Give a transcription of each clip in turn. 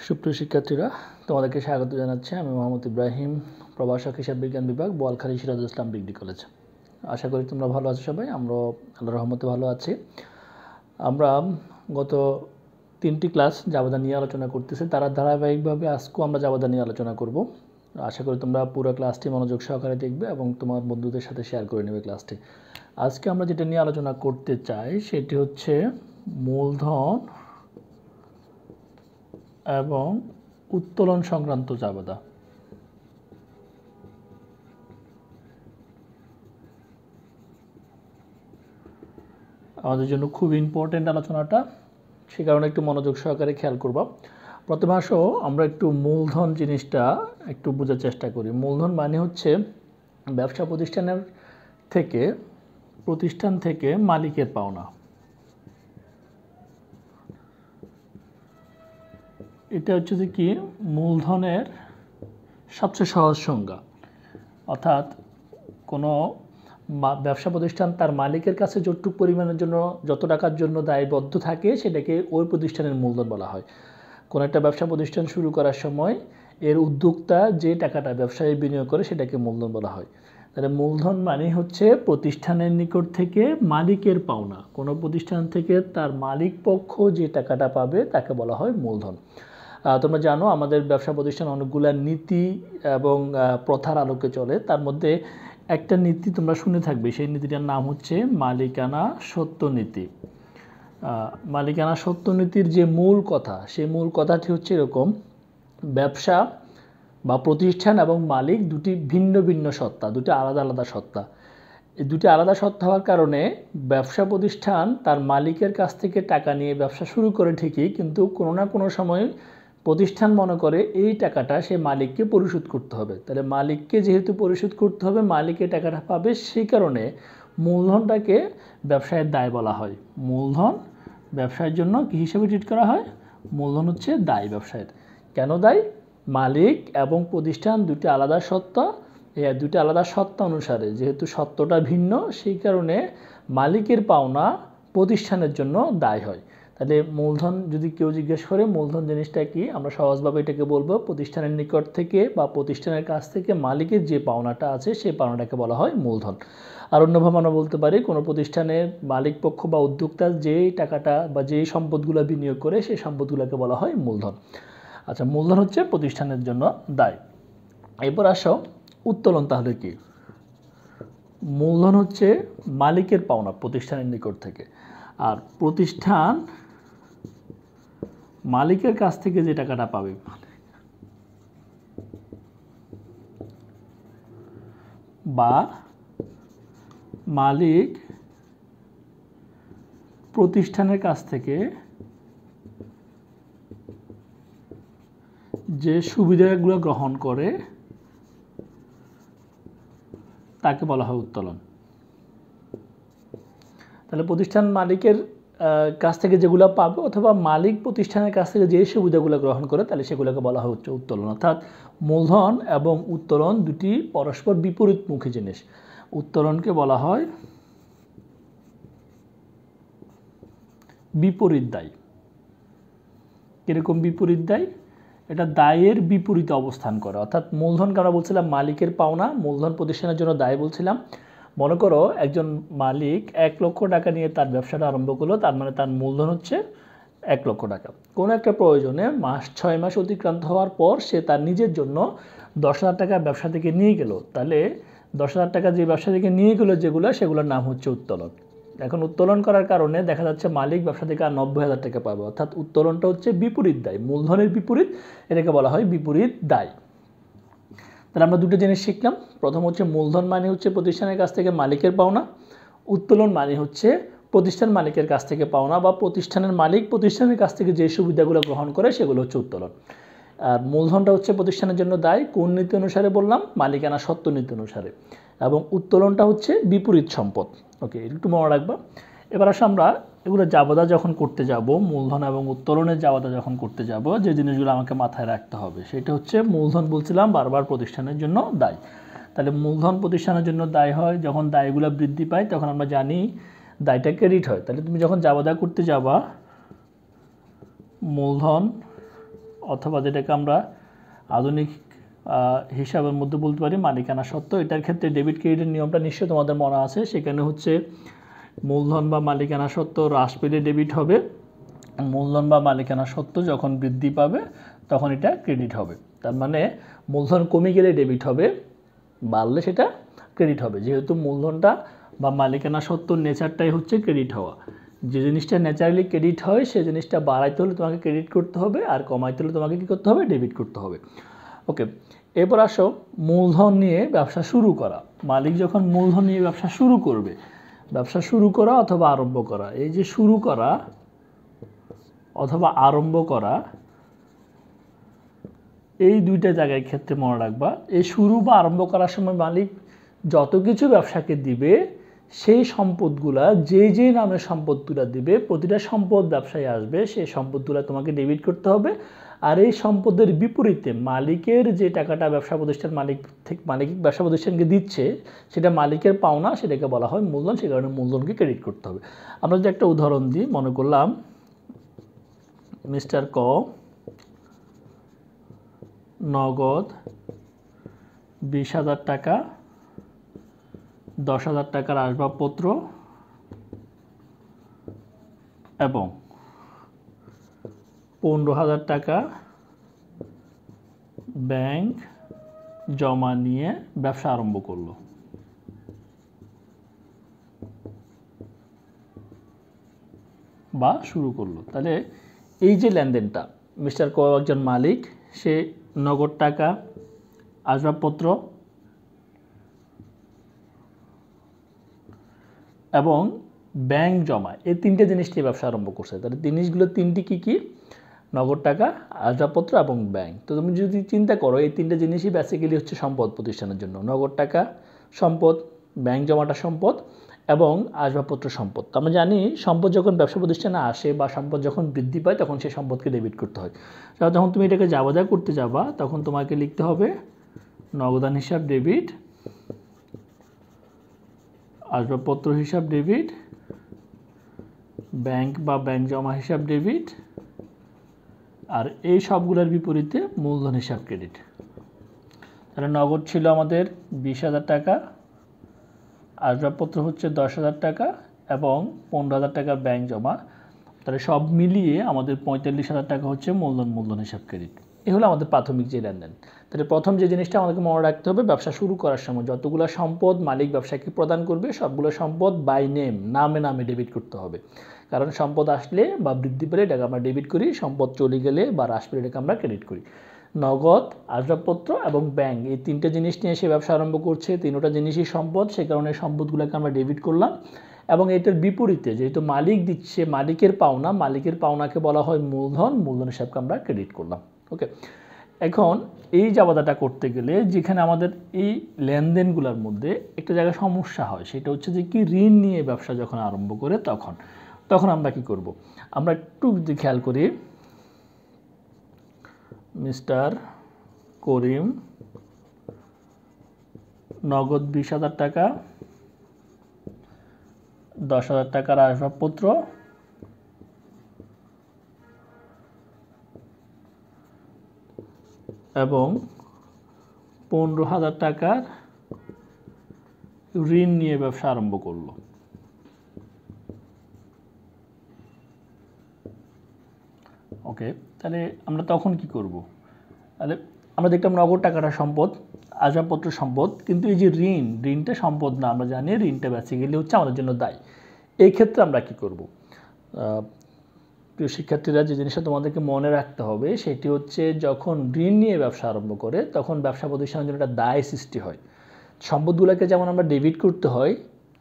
সুপ্রিয় শিক্ষার্থীরা, তোমাদেরকে স্বাগত জানাচ্ছি। আমি মোহাম্মদ ইব্রাহিম, প্রভাষক হিসাব বিজ্ঞান বিভাগ, বোয়ালখালী সিরাজুল ইসলাম ডিগ্রি কলেজ। আশা করি তোমরা ভালো আছো সবাই। আমরা আল্লাহর রহমতে ভালো আছি। আমরা গত 3টি ক্লাস জাবেদা নিয়ে আলোচনা করতেছি, তারা ধারাবাহিকভাবে আজকেও আমরা জাবেদা নিয়ে আলোচনা করব। আশা করি তোমরা পুরো ক্লাসটি মনোযোগ সহকারে দেখবে এবং তোমার বন্ধুদের সাথে শেয়ার করে নেবে ক্লাসটি। আজকে আমরা যেটা নিয়ে আলোচনা করতে চাই সেটি হচ্ছে মূলধন এবং উত্তোলন সংক্রান্ত জাবেদা। আমাদের জন্য খুব ইম্পর্টেন্ট আলোচনাটা, সে কারণে একটু মনোযোগ সহকারে খেয়াল করব। প্রথমে আসো আমরা একটু মূলধন জিনিসটা একটু বোঝার চেষ্টা করি। মূলধন মানে হচ্ছে ব্যবসা প্রতিষ্ঠান থেকে মালিকের পাওনা। এটা হচ্ছে যে কি মূলধনের সবচেয়ে সহজ সংজ্ঞা, অর্থাৎ কোনো ব্যবসা প্রতিষ্ঠান তার মালিকের কাছে যতটুকু পরিমাণের জন্য যত টাকার জন্য দায়বদ্ধ থাকে সেটাকে ওই প্রতিষ্ঠানের মূলধন বলা হয়। কোনো একটা ব্যবসা প্রতিষ্ঠান শুরু করার সময় এর উদ্যোক্তা যে টাকাটা ব্যবসায় বিনিয়োগ করে সেটাকে মূলধন বলা হয়। তাহলে মূলধন মানে হচ্ছে প্রতিষ্ঠানের নিকট থেকে মালিকের পাওনা। কোনো প্রতিষ্ঠান থেকে তার মালিক পক্ষ যে টাকাটা পাবে তাকে বলা হয় মূলধন। তোমরা জানো আমাদের ব্যবসা প্রতিষ্ঠান অনেকগুলো নীতি এবং প্রথার আলোকে চলে। তার মধ্যে একটা নীতি তোমরা শুনে থাকবে, সেই নীতিটার নাম হচ্ছে মালিকানা সত্য নীতি। মালিকানা সত্য নীতির যে মূল কথা, সেই মূল কথাটি হচ্ছে এরকম: ব্যবসা বা প্রতিষ্ঠান এবং মালিক দুটি ভিন্ন ভিন্ন সত্তা, দুটি আলাদা আলাদা সত্তা। এই দুটি আলাদা সত্তা হওয়ার কারণে ব্যবসা প্রতিষ্ঠান তার মালিকের কাছ থেকে টাকা নিয়ে ব্যবসা শুরু করে ঠিকই, কিন্তু কোনো না কোনো সময় প্রতিষ্ঠান মনে করে এই টাকাটা সে মালিককে পরিশোধ করতে হবে। তাহলে মালিককে যেহেতু পরিশোধ করতে হবে, মালিকের টাকাটা পাবে, সেই কারণে মূলধনটাকে ব্যবসায়ের দায় বলা হয়। মূলধন ব্যবসায়ের জন্য কী হিসেবে ট্রিট করা হয়? মূলধন হচ্ছে দায় ব্যবসায়ের। কেন দায়? মালিক এবং প্রতিষ্ঠান দুটি আলাদা সত্তা। এই দুটি আলাদা সত্তা অনুসারে যেহেতু সত্যটা ভিন্ন, সেই কারণে মালিকের পাওনা প্রতিষ্ঠানের জন্য দায় হয়। তাহলে মূলধন যদি কেউ জিজ্ঞেস করে মূলধন জিনিসটা কি, আমরা সহজভাবে এটাকে বলবো প্রতিষ্ঠানের নিকট থেকে বা প্রতিষ্ঠানের কাছ থেকে মালিকের যে পাওনাটা আছে সেই পাওনাটাকে বলা হয় মূলধন। আর অন্যভাবে আমরা বলতে পারি কোনো প্রতিষ্ঠানের মালিক পক্ষ বা উদ্যোক্তা যেই টাকাটা বা যেই সম্পদগুলো বিনিয়োগ করে সেই সম্পদগুলোকে বলা হয় মূলধন। আচ্ছা, মূলধন হচ্ছে প্রতিষ্ঠানের জন্য দায়। এরপর আসো উত্তোলন তাহলে কি? মূলধন হচ্ছে মালিকের পাওনা প্রতিষ্ঠানের নিকট থেকে, আর প্রতিষ্ঠান মালিকের কাছ থেকে যে টাকাটা পাবে বা মালিক প্রতিষ্ঠানের কাছ থেকে যে সুবিধাগুলো গ্রহণ করে তাকে বলা হয় উত্তোলন। তাহলে প্রতিষ্ঠান মালিকের কাছ থেকে যেগুলো পাবে অথবা মালিক প্রতিষ্ঠানের কাছ থেকে যে সুবিধাগুলো গ্রহণ করে তাহলে সেগুলোকে বলা হয় উত্তোলন। অর্থাৎ মূলধন এবং উত্তোলন দুটি পরস্পর বিপরীতমুখী জিনিস। উত্তোলনকে বলা হয় বিপরীত দায়। কিরকম বিপরীত দায়? এটা দায়ের বিপরীতে অবস্থান করে। অর্থাৎ মূলধনকে আমরা বলছিলাম মালিকের পাওনা, মূলধন প্রতিষ্ঠানের জন্য দায় বলছিলাম। মনে করো একজন মালিক 1 লক্ষ টাকা নিয়ে তার ব্যবসাটা আরম্ভ করলো, তার মানে তার মূলধন হচ্ছে 1 লক্ষ টাকা। কোনো একটা প্রয়োজনে 6 মাস অতিক্রান্ত হওয়ার পর সে তার নিজের জন্য 10,000 টাকা ব্যবসা থেকে নিয়ে গেল। তাহলে 10,000 টাকা যে ব্যবসা থেকে নিয়ে গেলো সেগুলোর নাম হচ্ছে উত্তোলন। এখন উত্তোলন করার কারণে দেখা যাচ্ছে মালিক ব্যবসা থেকে আর 90,000 টাকা পাবে। অর্থাৎ উত্তোলনটা হচ্ছে বিপরীত দায়, মূলধনের বিপরীত, এটাকে বলা হয় বিপরীত দায়। তাহলে আমরা দুটো জিনিস শিখলাম। প্রথম হচ্ছে মূলধন মানে হচ্ছে প্রতিষ্ঠানের কাছ থেকে মালিকের পাওনা, উত্তোলন মানে হচ্ছে প্রতিষ্ঠান মালিকের কাছ থেকে পাওনা বা প্রতিষ্ঠানের মালিক প্রতিষ্ঠানের কাছ থেকে যে সুবিধাগুলো গ্রহণ করে সেগুলো হচ্ছে উত্তোলন। আর মূলধনটা হচ্ছে প্রতিষ্ঠানের জন্য দায়, কোন নীতি অনুসারে বললাম? মালিকানা সত্য নীতি অনুসারে। এবং উত্তোলনটা হচ্ছে বিপরীত সম্পদ। ওকে, একটু মনে রাখবা। এবার আসলে আমরা এগুলো জাবেদা যখন করতে যাব, মূলধন এবং উত্তোলনের জাবেদা যখন করতে যাব, যে জিনিসগুলো আমাকে মাথায় রাখতে হবে সেটা হচ্ছে মূলধন বলছিলাম বারবার প্রতিষ্ঠানের জন্য দায়। তাহলে মূলধন প্রতিষ্ঠানের জন্য দায় হয়, যখন দায়গুলো বৃদ্ধি পায় তখন আমরা জানি দায়টা ক্রেডিট হয়। তাহলে তুমি যখন জাবেদা করতে যাবা মূলধন অথবা যেটাকে আমরা আধুনিক হিসাবের মধ্যে বলতে পারি মালিকানা সত্ত্ব। এটার ক্ষেত্রে ডেবিট ক্রেডিটের নিয়মটা নিশ্চয়ই তোমাদের মনে আছে। সেখানে হচ্ছে মূলধন বা মালিকানা সত্ত্ব হ্রাস পেলে ডেবিট হবে, মূলধন বা মালিকানা সত্ত্ব যখন বৃদ্ধি পাবে তখন এটা ক্রেডিট হবে। তার মানে মূলধন কমে গেলে ডেবিট হবে, বাড়লে সেটা ক্রেডিট হবে। যেহেতু মূলধনটা বা মালিকানা সত্ত্বর নেচারটাই হচ্ছে ক্রেডিট হওয়া। যে জিনিসটা ন্যাচারালি ক্রেডিট হয় সেই জিনিসটা বাড়াইতে হলে তোমাকে ক্রেডিট করতে হবে, আর কমাইতে হলে তোমাকে কী করতে হবে? ডেবিট করতে হবে। ওকে, এরপর আসো মূলধন নিয়ে ব্যবসা শুরু করা। মালিক যখন মূলধন নিয়ে ব্যবসা শুরু করবে, ব্যবসা শুরু করা অথবা আরম্ভ করা, এই যে শুরু করা অথবা আরম্ভ করা, এই দুইটা জায়গায় ক্ষেত্রে মনে রাখবা। এই শুরু বা আরম্ভ করার সময় মালিক যত কিছু ব্যবসাকে দিবে সেই সম্পদগুলা যে নামে সম্পদগুলা দিবে, প্রতিটা সম্পদ ব্যবসায় আসবে, সেই সম্পদগুলা তোমাকে ডেবিট করতে হবে। আর এই সম্পদের বিপরীতে মালিকের যে টাকাটা ব্যবসা প্রতিষ্ঠান মালিক ব্যবসা প্রতিষ্ঠানকে দিচ্ছে সেটা মালিকের পাওনা, সেটাকে বলা হয় মূলধন। সে কারণে মূলধনকে ক্রেডিট করতে হবে। আমরা যদি একটা উদাহরণ দিই, মনে করলাম মিস্টার ক নগদ 20,000 টাকা, 10,000 টাকার আসবাবপত্র এবং 15,000 টাকা ব্যাংক জমা নিয়ে ব্যবসা আরম্ভ করলো। বা শুরু করলো। তাহলে এই যে লেনদেনটা, মিস্টার ক একজন মালিক, সে নগদ টাকা, আসবাবপত্র এবং ব্যাংক জমা, এই তিনটে জিনিস নিয়ে ব্যবসা আরম্ভ করছে। তাহলে জিনিসগুলো তিনটি কী কী? নগদ টাকা, আসবাবপত্র এবং ব্যাংক। তো তুমি যদি চিন্তা করো, এই তিনটে জিনিসই বেসিক্যালি হচ্ছে সম্পদ প্রতিষ্ঠানের জন্য। নগদ টাকা সম্পদ, ব্যাংক জমাটা সম্পদ এবং আসবাবপত্র সম্পদ। তো আমরা জানি সম্পদ যখন ব্যবসা প্রতিষ্ঠানে আসে বা সম্পদ যখন বৃদ্ধি পায় তখন সেই সম্পদকে ডেবিট করতে হয়। যখন তুমি এটাকে যাওয়া করতে যাবা তখন তোমাকে লিখতে হবে নগদান হিসাব ডেবিট, আসবাবপত্র হিসাব ডেবিট, ব্যাংক বা ব্যাংক জমা হিসাব ডেবিট, আর এই সবগুলোর বিপরীতে মূলধন হিসাব ক্রেডিট। তাহলে নগদ ছিল আমাদের 20,000 টাকা, আসবাবপত্র হচ্ছে 10,000 টাকা এবং 15,000 টাকার ব্যাংক জমা। তাহলে সব মিলিয়ে আমাদের 45,000 টাকা হচ্ছে মূলধন হিসাব ক্রেডিট। এ হলো আমাদের প্রাথমিক যে লেনদেন। তাহলে প্রথম যে জিনিসটা আমাদেরকে মনে রাখতে হবে, ব্যবসা শুরু করার সময় যতগুলো সম্পদ মালিক ব্যবসাকে প্রদান করবে সবগুলো সম্পদ বাই নেম, নামে ডেবিট করতে হবে। কারণ সম্পদ আসলে বা বৃদ্ধি পেলে এটাকে আমরা ডেবিট করি, সম্পদ চলে গেলে বা হ্রাস পেলে এটাকে আমরা ক্রেডিট করি। নগদ, আসবাবপত্র এবং ব্যাংক, এই তিনটে জিনিস নিয়ে সে ব্যবসা আরম্ভ করছে। তিনটা জিনিসই সম্পদ, সে কারণে সম্পদগুলোকে আমরা ডেবিট করলাম। এবং এটার বিপরীতে যেহেতু মালিক দিচ্ছে, মালিকের পাওনাকে বলা হয় মূলধন হিসাবকে আমরা ক্রেডিট করলাম। ওকে, এখন এই জাবাদাটা করতে গেলে যেখানে আমাদের এই লেনদেনগুলোর মধ্যে একটা জায়গায় সমস্যা হয়, সেটা হচ্ছে যে কি ঋণ নিয়ে ব্যবসা যখন আরম্ভ করে তখন আমরা কি করব? আমরা একটু যদি খেয়াল করি, মিস্টার করিম নগদ 20,000 টাকা, 10,000 টাকার আসবাবপত্র এবং 15,000 টাকার ঋণ নিয়ে ব্যবসা আরম্ভ করলো। ওকে, তাহলে আমরা তখন কি করব? তাহলে আমরা দেখলাম নগদ টাকাটা সম্পদ, আসবাবপত্র সম্পদ, কিন্তু এই যে ঋণটা সম্পদ না। আমরা জানি ঋণটা বেসিক্যালি হচ্ছে আমাদের জন্য দায়। এই ক্ষেত্রে আমরা কি করব? প্রিয় শিক্ষার্থীরা, যে জিনিসটা তোমাদেরকে মনে রাখতে হবে সেটি হচ্ছে যখন ঋণ নিয়ে ব্যবসা আরম্ভ করে তখন ব্যবসা প্রতিষ্ঠানের জন্য একটা দায় সৃষ্টি হয়। সম্পদগুলোকে যেমন আমরা ডেবিট করতে হয়,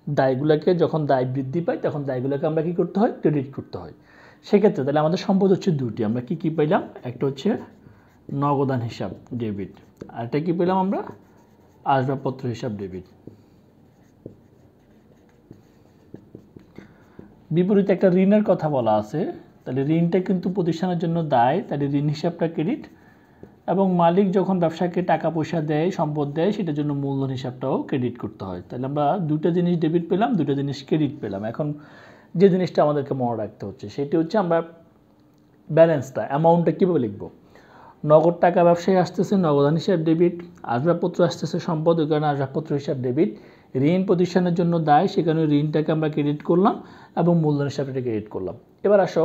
দায়গুলোকে যখন দায় বৃদ্ধি পায় তখন দায়গুলোকে আমরা কী করতে হয়? ক্রেডিট করতে হয়। সেক্ষেত্রে তাহলে আমাদের সম্পদ হচ্ছে দুটি। আমরা কি পাইলাম? একটা হচ্ছে নগদান হিসাব ডেবিট, আর একটা কী পেলাম আমরা? আসবাবপত্র হিসাব ডেবিট। বিপরীতে একটা ঋণের কথা বলা আছে। তাহলে ঋণটা কিন্তু প্রতিষ্ঠানের জন্য দায়, তাহলে ঋণ হিসাবটা ক্রেডিট। এবং মালিক যখন ব্যবসাকে টাকা পয়সা দেয়, সম্পদ দেয়, সেটার জন্য মূলধন হিসাবটাও ক্রেডিট করতে হয়। তাহলে আমরা দুটো জিনিস ডেবিট পেলাম, দুটো জিনিস ক্রেডিট পেলাম। এখন যে জিনিসটা আমাদেরকে মনে রাখতে হচ্ছে সেটি হচ্ছে আমরা ব্যালেন্সটা, অ্যামাউন্টটা কীভাবে লিখব? নগদ টাকা ব্যবসায় আসতেছে নগদান হিসাব ডেবিট, আসবাবপত্র আসতেছে সম্পদ, ওই কারণে আসবাবপত্র হিসাব ডেবিট, ঋণ প্রতিষ্ঠানের জন্য দায়, সেখানে ঋণটাকে আমরা ক্রেডিট করলাম এবং মূলধন হিসাবে ক্রেডিট করলাম। এবার আসো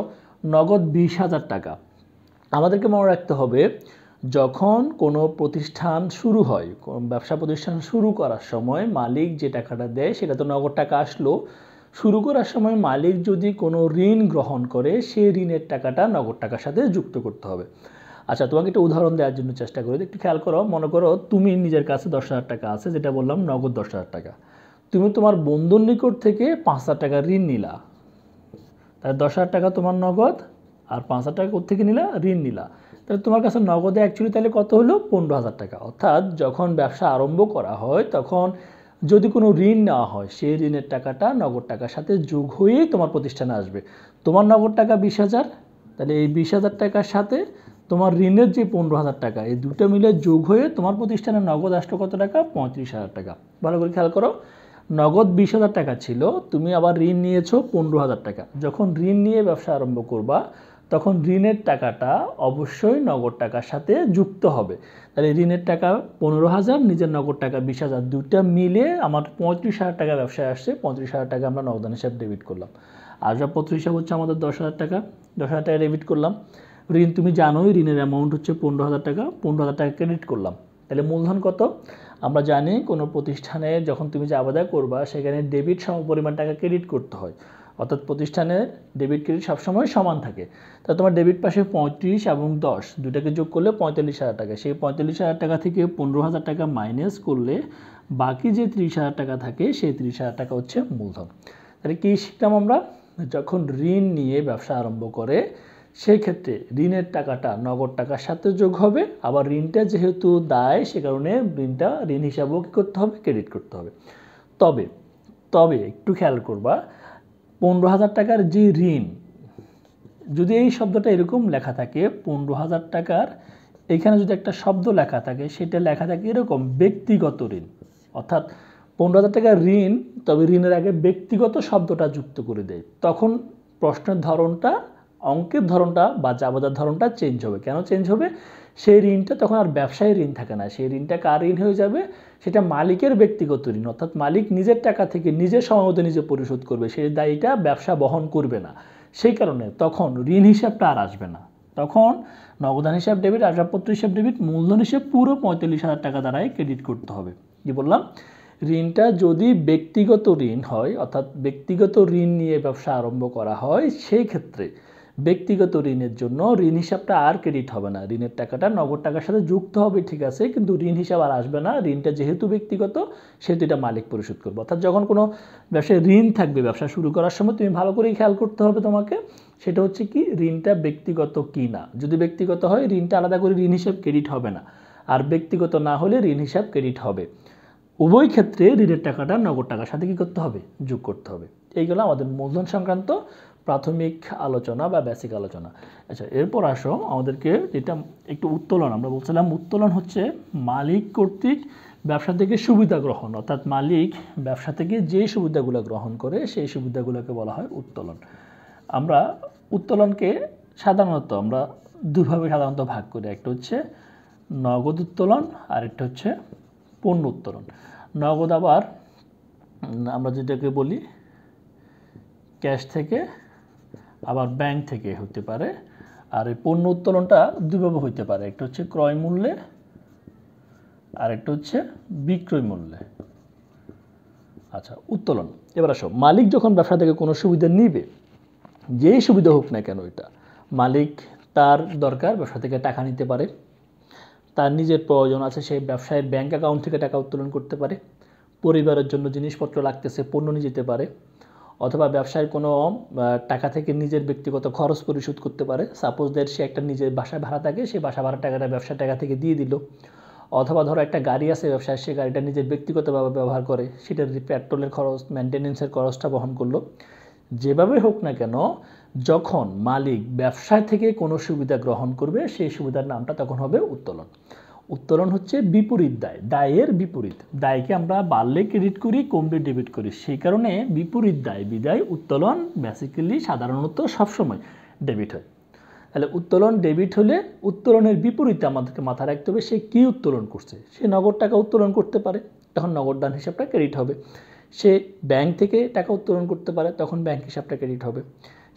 নগদ 20,000 টাকা। আমাদেরকে মনে রাখতে হবে যখন কোনো প্রতিষ্ঠান শুরু হয়, ব্যবসা প্রতিষ্ঠান শুরু করার সময় মালিক যে টাকাটা দেয় সেটা তো নগদ টাকা আসলো, শুরু করার সময় মালিক যদি কোনো ঋণ গ্রহণ করে সেই ঋণের টাকাটা নগদ টাকার সাথে যুক্ত করতে হবে। আচ্ছা, তোমাকে একটা উদাহরণ দেওয়ার জন্য চেষ্টা করি, একটু খেয়াল করো। মনে করো তুমি নিজের কাছে 10,000 টাকা আছে, যেটা বললাম নগদ 10,000 টাকা। তুমি তোমার বন্ধুর নিকট থেকে 5,000 টাকা ঋণ নিলা, তাহলে 10,000 টাকা তোমার নগদ, আর 5,000 টাকা কোথেকে নিলা? ঋণ নিলা। তাহলে তোমার কাছে নগদে অ্যাকচুয়ালি তাহলে কত হলো? 15,000 টাকা। অর্থাৎ যখন ব্যবসা আরম্ভ করা হয় তখন যদি কোনো ঋণ নেওয়া হয় সেই ঋণের টাকাটা নগদ টাকার সাথে যোগ হয়েই তোমার প্রতিষ্ঠানে আসবে। তোমার নগদ টাকা 20,000, তাহলে এই 20,000 টাকার সাথে তোমার ঋণের যে 15,000 টাকা, এই দুটো মিলে যোগ হয়ে তোমার প্রতিষ্ঠানে নগদ আসলো কত টাকা? 35,000 টাকা। ভালো করে খেয়াল করো, নগদ 20,000 টাকা ছিল, তুমি আবার ঋণ নিয়েছো 15,000 টাকা। যখন ঋণ নিয়ে ব্যবসা আরম্ভ করবা তখন ঋণের টাকাটা অবশ্যই নগদ টাকার সাথে যুক্ত হবে। তাহলে ঋণের টাকা 15,000, নিজের নগদ টাকা 20,000, দুটা মিলে আমার 35,000 টাকা ব্যবসায় আসছে। 35,000 টাকা আমরা নগদান হিসাব ডেবিট করলাম। আসবাবপত্র হিসাব হচ্ছে আমাদের 10,000 টাকা, 10,000 টাকা ডেবিট করলাম। ঋণ তুমি জানোই, ঋণের অ্যামাউন্ট হচ্ছে 15,000 টাকা, 15,000 টাকা ক্রেডিট করলাম। তাহলে মূলধন কত? আমরা জানি কোনো প্রতিষ্ঠানে যখন তুমি যে আবেদন করবা সেখানে ডেবিট সমপরিমাণ টাকা ক্রেডিট করতে হয়, অর্থাৎ প্রতিষ্ঠানের ডেবিট ক্রেডিট সবসময় সমান থাকে। তা তোমার ডেবিট পাশে 35 এবং 10 দুটাকে যোগ করলে 45,000 টাকা। সেই 45,000 টাকা থেকে 15,000 টাকা মাইনাস করলে বাকি যে 30,000 টাকা থাকে সেই 30,000 টাকা হচ্ছে মূলধন। তাহলে কী শিখলাম আমরা? যখন ঋণ নিয়ে ব্যবসা আরম্ভ করে সেই ক্ষেত্রে ঋণের টাকাটা নগদ টাকার সাথে যোগ হবে, আবার ঋণটা যেহেতু দায় সে কারণে ঋণ হিসাবেও কী করতে হবে? ক্রেডিট করতে হবে। তবে তবে একটু খেয়াল করবা, 15,000 টাকার যে ঋণ, যদি এই শব্দটা এরকম লেখা থাকে 15,000 টাকার, এখানে যদি একটা শব্দ লেখা থাকে সেটা লেখা থাকে এরকম ব্যক্তিগত ঋণ, অর্থাৎ 15,000 টাকার ঋণ, তবে ঋণের আগে ব্যক্তিগত শব্দটা যুক্ত করে দেয়, তখন প্রশ্নের ধরনটা, অঙ্কের ধরনটা বা জাবেদার ধরনটা চেঞ্জ হবে। কেন চেঞ্জ হবে? সেই ঋণটা তখন আর ব্যবসায়ী ঋণ থাকে না, সেই ঋণটা কার ঋণ হয়ে যাবে? সেটা মালিকের ব্যক্তিগত ঋণ, অর্থাৎ মালিক নিজের টাকা থেকে নিজের সময়মতো নিজে পরিশোধ করবে, সেই দায়ীটা ব্যবসা বহন করবে না। সেই কারণে তখন ঋণ হিসাবটা আর আসবে না, তখন নগদান হিসাব ডেবিট, আসবাবপত্র হিসাব ডেবিট, মূলধন হিসাব পুরো 45,000 টাকা দ্বারাই ক্রেডিট করতে হবে। কি বললাম? ঋণটা যদি ব্যক্তিগত ঋণ হয়, অর্থাৎ ব্যক্তিগত ঋণ নিয়ে ব্যবসা আরম্ভ করা হয়, সেই ক্ষেত্রে ব্যক্তিগত ঋণের জন্য ঋণ হিসাবটা আর ক্রেডিট হবে না, ঋণের টাকাটা নগদ টাকার সাথে যুক্ত হবে ঠিক আছে, কিন্তু ঋণ হিসাব আর আসবে না। ঋণটা যেহেতু ব্যক্তিগত সেহেতু এটা মালিক পরিশোধ করবে। অর্থাৎ যখন কোনো ব্যবসায় ঋণ থাকবে ব্যবসা শুরু করার সময় তুমি ভালো করেই খেয়াল করতে হবে তোমাকে, সেটা হচ্ছে কি ঋণটা ব্যক্তিগত কি না। যদি ব্যক্তিগত হয় ঋণটা আলাদা করে ঋণ হিসাব ক্রেডিট হবে না, আর ব্যক্তিগত না হলে ঋণ হিসাব ক্রেডিট হবে। উভয় ক্ষেত্রে ঋণের টাকাটা নগদ টাকার সাথে কী করতে হবে? যোগ করতে হবে। এইগুলো আমাদের মূলধন সংক্রান্ত প্রাথমিক আলোচনা বা বেসিক আলোচনা। আচ্ছা, এরপর আসো আমাদেরকে যেটা একটু উত্তোলন, আমরা বলছিলাম উত্তোলন হচ্ছে মালিক কর্তৃক ব্যবসা থেকে সুবিধা গ্রহণ, অর্থাৎ মালিক ব্যবসা থেকে যে সুবিধাগুলো গ্রহণ করে সেই সুবিধাগুলোকে বলা হয় উত্তোলন। আমরা উত্তোলনকে সাধারণত আমরা দুভাবে ভাগ করি, একটা হচ্ছে নগদ উত্তোলন আর একটা হচ্ছে পণ্য উত্তোলন। নগদ আবার আমরা যেটাকে বলি ক্যাশ থেকে, আবার ব্যাংক থেকে হতে পারে। আর এই পণ্য উত্তোলনটা দুইভাবে হইতে পারে, একটা হচ্ছে ক্রয় মূল্যে আর একটা হচ্ছে বিক্রয় মূল্যে। আচ্ছা, উত্তোলন। এবার আসো, মালিক যখন ব্যবসা থেকে কোনো সুবিধা নিবে, যেই সুবিধা হোক না কেন, এটা মালিক তার দরকার ব্যবসা থেকে টাকা নিতে পারে, তার নিজের প্রয়োজন আছে সেই ব্যবসায়ের ব্যাংক অ্যাকাউন্ট থেকে টাকা উত্তোলন করতে পারে, পরিবারের জন্য জিনিসপত্র লাগতেছে পণ্য নিয়ে যেতে পারে, অথবা ব্যবসায় কোনো টাকা থেকে নিজের ব্যক্তিগত খরচ পরিশোধ করতে পারে। সাপোজ দ্যাট সে একটা নিজের বাসায় ভাড়া থাকে, সেই বাসা ভাড়ার টাকাটা ব্যবসার টাকা থেকে দিয়ে দিল। অথবা ধরো একটা গাড়ি আছে ব্যবসায়, সে গাড়িটা নিজের ব্যক্তিগতভাবে ব্যবহার করে, সেটার পেট্রোলের খরচ, মেনটেন্যান্সের খরচটা বহন করলো। যেভাবে হোক না কেন, যখন মালিক ব্যবসায় থেকে কোনো সুবিধা গ্রহণ করবে সেই সুবিধার নামটা তখন হবে উত্তোলন। উত্তোলন হচ্ছে বিপরীত দায়, দায়ের বিপরীত। দায়কে আমরা বাড়লে ক্রেডিট করি, কমলে ডেবিট করি, সেই কারণে বিপরীত দায় বিদায় উত্তোলন বেসিক্যালি সাধারণত সবসময় ডেবিট হয়। তাহলে উত্তোলন ডেবিট হলে উত্তোলনের বিপরীতে আমাদেরকে মাথায় রাখতে হবে সে কী উত্তোলন করছে। সে নগদ টাকা উত্তোলন করতে পারে, তখন নগদ দান হিসাবটা ক্রেডিট হবে। সে ব্যাংক থেকে টাকা উত্তোলন করতে পারে, তখন ব্যাংক হিসাবটা ক্রেডিট হবে।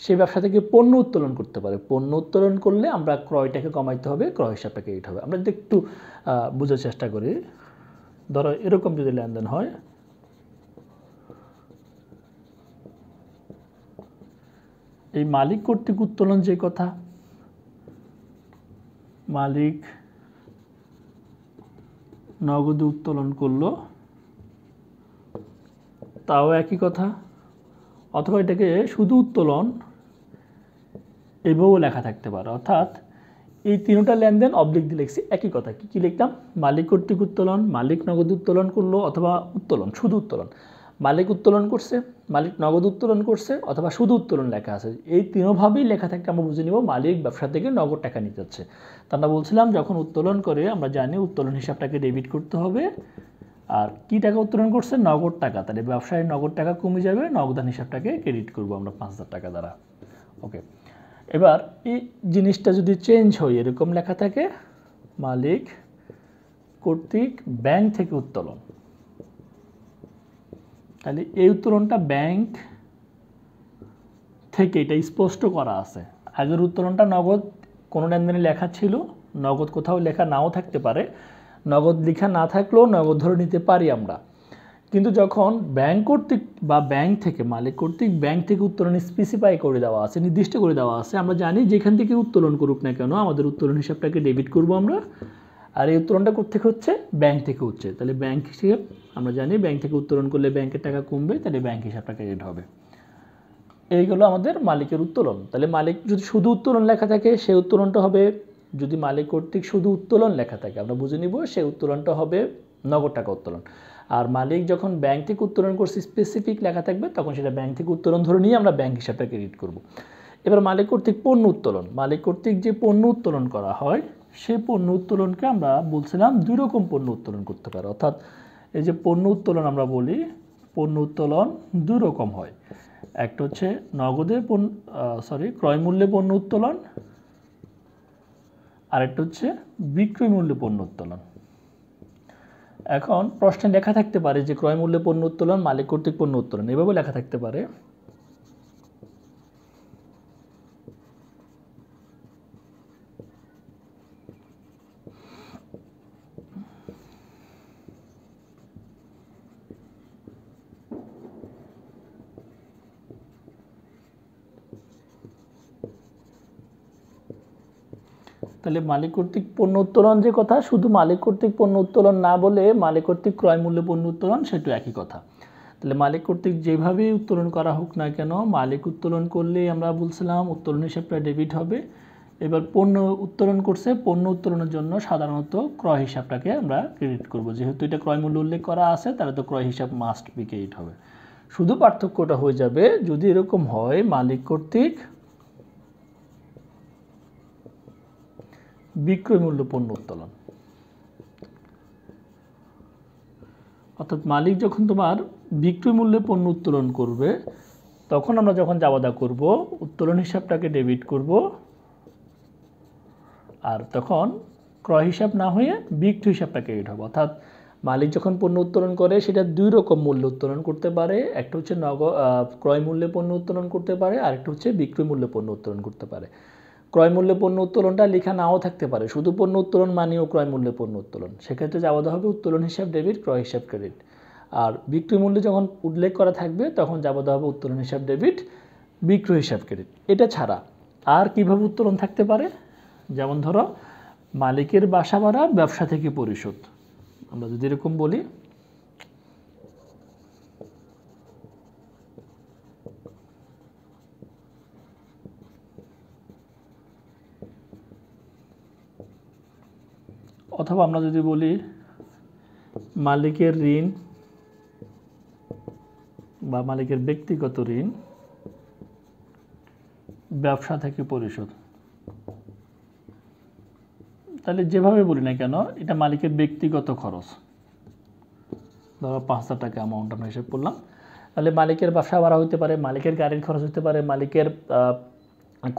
সে ব্যবসা থেকে পণ্য উত্তোলন করতে পারে, পণ্য উত্তোলন করলে আমরা ক্রয়টাকে কমাইতে হবে, ক্রয় হিসাবটা ক্রেডিট হবে। আমরা যদি একটু বোঝার চেষ্টা করি, ধরো এরকম যদি লেনদেন হয়, এই মালিক কর্তৃক উত্তোলন যে কথা, মালিক নগদে উত্তোলন করলো, তাও একই কথা, অথবা এটাকে শুধু উত্তোলন এভাবেও লেখা থাকতে পারে। অর্থাৎ এই তিনটা লেনদেন অবলিক দিয়ে লিখছি, একই কথা। কি লিখতাম? মালিক কর্তৃক উত্তোলন, মালিক নগদ উত্তোলন করলো, অথবা উত্তোলন শুধু উত্তোলন, মালিক উত্তোলন করছে, মালিক নগদ উত্তোলন করছে, অথবা শুধু উত্তোলন লেখা আছে। এই তিনভাবেই লেখা থাকতে আমরা বুঝে নিব মালিক ব্যবসা থেকে নগদ টাকা নিতে যাচ্ছে। তা আমরা বলছিলাম যখন উত্তোলন করে আমরা জানি উত্তোলন হিসাবটাকে ডেবিট করতে হবে, আর কি টাকা উত্তোলন করছে? নগদ টাকা। তাহলে ব্যবসায় নগদ টাকা কমে যাবে, নগদান হিসাবটাকে ক্রেডিট করব আমরা 5,000 টাকা দ্বারা। ওকে, এবার এই জিনিসটা যদি চেঞ্জ হয়, এরকম লেখা থাকে মালিক কর্তৃক ব্যাংক থেকে উত্তোলন, তাহলে এই উত্তোলনটা ব্যাংক থেকে, এটা স্পষ্ট করা আছে। আগের উত্তোলনটা নগদ কোনো লেনদেনে লেখা ছিল, নগদ কোথাও লেখা নাও থাকতে পারে, নগদ লেখা না থাকলেও নগদ ধরে নিতে পারি আমরা। কিন্তু যখন ব্যাংক কর্তৃক বা ব্যাংক থেকে, মালিক কর্তৃক ব্যাংক থেকে উত্তোলন স্পেসিফাই করে দেওয়া আছে, নির্দিষ্ট করে দেওয়া আছে, আমরা জানি যেখান থেকে উত্তোলন করুক না কেন আমাদের উত্তোলন হিসাবটাকে ডেবিট করব আমরা। আর এই উত্তোলনটা কোথেকে হচ্ছে? ব্যাংক থেকে হচ্ছে। তাহলে ব্যাংক হিসেব আমরা জানি ব্যাংক থেকে উত্তোলন করলে ব্যাংকের টাকা কমবে, তাহলে ব্যাংক হিসাবটা ক্রেডিট হবে। এইগুলো আমাদের মালিকের উত্তোলন। তাহলে মালিক যদি শুধু উত্তোলন লেখা থাকে সেই উত্তোলনটা হবে, যদি মালিক কর্তৃক শুধু উত্তোলন লেখা থাকে আমরা বুঝে নিব সেই উত্তোলনটা হবে নগদ টাকা উত্তোলন। আর মালিক যখন ব্যাংক থেকে উত্তোলন করছে স্পেসিফিক লেখা থাকবে, তখন সেটা ব্যাংক থেকে উত্তোলন ধরে নিয়ে আমরা ব্যাংক হিসাবটা ক্রেডিট করব। এবার মালিক কর্তৃক পণ্য উত্তোলন, মালিক কর্তৃক যে পণ্য উত্তোলন করা হয় সেই পণ্য উত্তোলনকে আমরা বলছিলাম দুই রকম পণ্য উত্তোলন করতে পারে। অর্থাৎ এই যে পণ্য উত্তোলন আমরা বলি, পণ্য উত্তোলন দুই রকম হয়। একটা হচ্ছে নগদে ক্রয় মূল্যে পণ্য উত্তোলন, আরেকটা হচ্ছে বিক্রয় মূল্যে পণ্য উত্তোলন। এখন প্রশ্নে লেখা থাকতে পারে যে ক্রয় মূল্যে পণ্য উত্তোলন, মালিক কর্তৃক পণ্য উত্তোলন, এভাবে লেখা থাকতে পারে। তাহলে মালিক কর্তৃক পণ্য উত্তোলন যে কথা, শুধু মালিক কর্তৃক পণ্য উত্তোলন না বলে মালিক কর্তৃক ক্রয় মূল্যে পণ্য উত্তোলন, সেটা একই কথা। তাহলে মালিক কর্তৃক যেভাবেই উত্তোলন করা হোক না কেন, মালিক উত্তোলন করলে আমরা বলছিলাম উত্তোলন হিসাবটা ডেবিট হবে। এবার পণ্য উত্তোলন করছে, পণ্য উত্তোলনের জন্য সাধারণত ক্রয় হিসাবটাকে আমরা ক্রেডিট করব। যেহেতু এটা ক্রয় মূল্য উল্লেখ করা আছে, তাহলে তো ক্রয় হিসাব মাস্ট বি ক্রেডিট হবে। শুধু পার্থক্যটা হয়ে যাবে যদি এরকম হয় মালিক কর্তৃক বিক্রয় মূল্য পণ্য উত্তোলন, অর্থাৎ মালিক যখন তোমার বিক্রয় মূল্যে পণ্য উত্তোলন করবে, তখন আমরা যখন জাবাদা করব উত্তোলন হিসাবটাকে ডেবিট করব, আর তখন ক্রয় হিসাব না হয়ে বিক্রয় হিসাবটা ক্রেডিট হবে। অর্থাৎ মালিক যখন পণ্য উত্তোলন করে সেটা দুই রকম মূল্য উত্তোলন করতে পারে, একটা হচ্ছে ক্রয় মূল্যে পণ্য উত্তোলন করতে পারে, আর একটা হচ্ছে বিক্রয় মূল্যে পণ্য উত্তোলন করতে পারে। ক্রয় মূল্যে পণ্য উত্তোলনটা লেখা নাও থাকতে পারে, শুধু পণ্য উত্তোলন মানেও ক্রয় মূল্যে পণ্য উত্তোলন, সেক্ষেত্রে জাবাদা হবে উত্তোলন হিসাব ডেবিট, ক্রয় হিসাব ক্রেডিট। আর বিক্রয় মূল্য যখন উল্লেখ করা থাকবে তখন জাবাদা হবে উত্তোলন হিসাব ডেবিট, বিক্রয় হিসাব ক্রেডিট। এটা ছাড়া আর কিভাবে উত্তোলন থাকতে পারে? যেমন ধরো মালিকের বাসা ভাড়া ব্যবসা থেকে পরিশোধ, আমরা যদি এরকম বলি, অথবা আমরা যদি বলি মালিকের ঋণ বা মালিকের ব্যক্তিগত ঋণ ব্যবসা থেকে পরিশোধ, তাহলে যেভাবে বলি না কেন এটা মালিকের ব্যক্তিগত খরচ। ধরো 5,000 টাকা অ্যামাউন্ট আমরা হিসেব করলাম, তাহলে মালিকের বাসা ভাড়া হতে পারে, মালিকের গাড়ির খরচ হতে পারে, মালিকের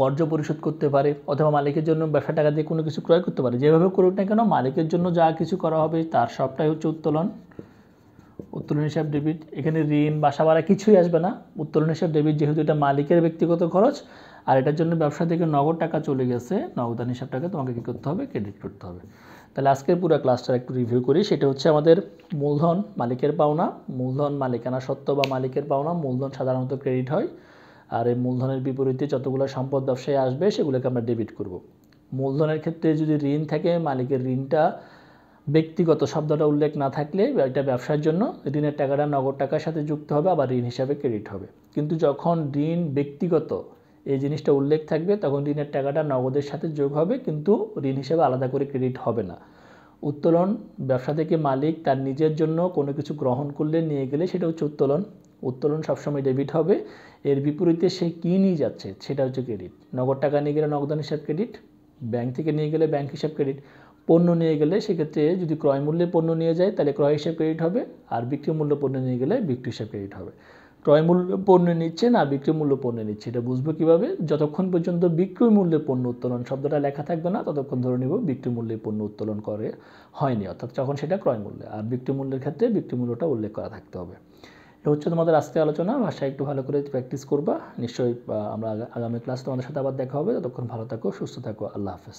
কর্য পরিশোধ করতে পারে, অথবা মালিকের জন্য ব্যবসা টাকা দিয়ে কোনো কিছু ক্রয় করতে পারে। যেভাবে করুক না কেন মালিকের জন্য যা কিছু করা হবে তার সবটাই হচ্ছে উত্তোলন। উত্তোলন হিসাব ডেবিট। এখানে ঋণ বাসা ভাড়া কিছুই আসবে না। উত্তোলন হিসাব ডেবিট, যেহেতু এটা মালিকের ব্যক্তিগত খরচ আর এটার জন্য ব্যবসা থেকে নগদ টাকা চলে গেছে, নগদান হিসাবটাকে তোমাকে কী করতে হবে, ক্রেডিট করতে হবে। তাহলে আজকের পুরো ক্লাসটা একটু রিভিউ করি। সেটা হচ্ছে আমাদের মূলধন মালিকের পাওনা, মূলধন মালিকানা সত্ত্ব বা মালিকের পাওনা। মূলধন সাধারণত ক্রেডিট হয়, আর এই মূলধনের বিপরীতে যতগুলো সম্পদ ব্যবসায় আসবে সেগুলোকে আমরা ডেবিট করব। মূলধনের ক্ষেত্রে যদি ঋণ থাকে, মালিকের ঋণটা ব্যক্তিগত শব্দটা উল্লেখ না থাকলে এটা ব্যবসার জন্য ঋণের টাকাটা নগদ টাকার সাথে যুক্ত হবে, আবার ঋণ হিসাবে ক্রেডিট হবে। কিন্তু যখন ঋণ ব্যক্তিগত এই জিনিসটা উল্লেখ থাকবে তখন ঋণের টাকাটা নগদের সাথে যোগ হবে, কিন্তু ঋণ হিসাবে আলাদা করে ক্রেডিট হবে না। উত্তোলন, ব্যবসা থেকে মালিক তার নিজের জন্য কোনো কিছু গ্রহণ করলে নিয়ে গেলে সেটা হচ্ছে উত্তোলন। উত্তোলন সবসময় ডেবিট হবে। এর বিপরীতে সে কী নিয়ে যাচ্ছে সেটা হচ্ছে ক্রেডিট। নগদ টাকা নিয়ে গেলে নগদান হিসাব ক্রেডিট, ব্যাংক থেকে নিয়ে গেলে ব্যাংক হিসাব ক্রেডিট। পণ্য নিয়ে গেলে সেক্ষেত্রে যদি ক্রয় মূল্যে পণ্য নিয়ে যায় তাহলে ক্রয় হিসাব ক্রেডিট হবে, আর বিক্রি মূল্য পণ্য নিয়ে গেলে বিক্রি হিসাব ক্রেডিট হবে। ক্রয় মূল্য পণ্য নিচ্ছে না বিক্রি মূল্য পণ্য নিচ্ছে এটা বুঝবো কীভাবে? যতক্ষণ পর্যন্ত বিক্রয় মূল্যে পণ্য উত্তোলন শব্দটা লেখা থাকবে না ততক্ষণ ধরে নিব বিক্রি মূল্যে পণ্য উত্তোলন করে হয়নি, অর্থাৎ যখন সেটা ক্রয় মূল্যে। আর বিক্রি মূল্যের ক্ষেত্রে বিক্রি মূল্যটা উল্লেখ করা থাকতে হবে। এটা হচ্ছে তোমাদের আজকে আলোচনা। ভাষা একটু ভালো করে প্র্যাকটিস করবা। নিশ্চয়ই আমরা আগামী ক্লাস তোমাদের সাথে আবার দেখা হবে। ততক্ষণ ভালো থাকো, সুস্থ থাকো। আল্লাহ হাফেজ।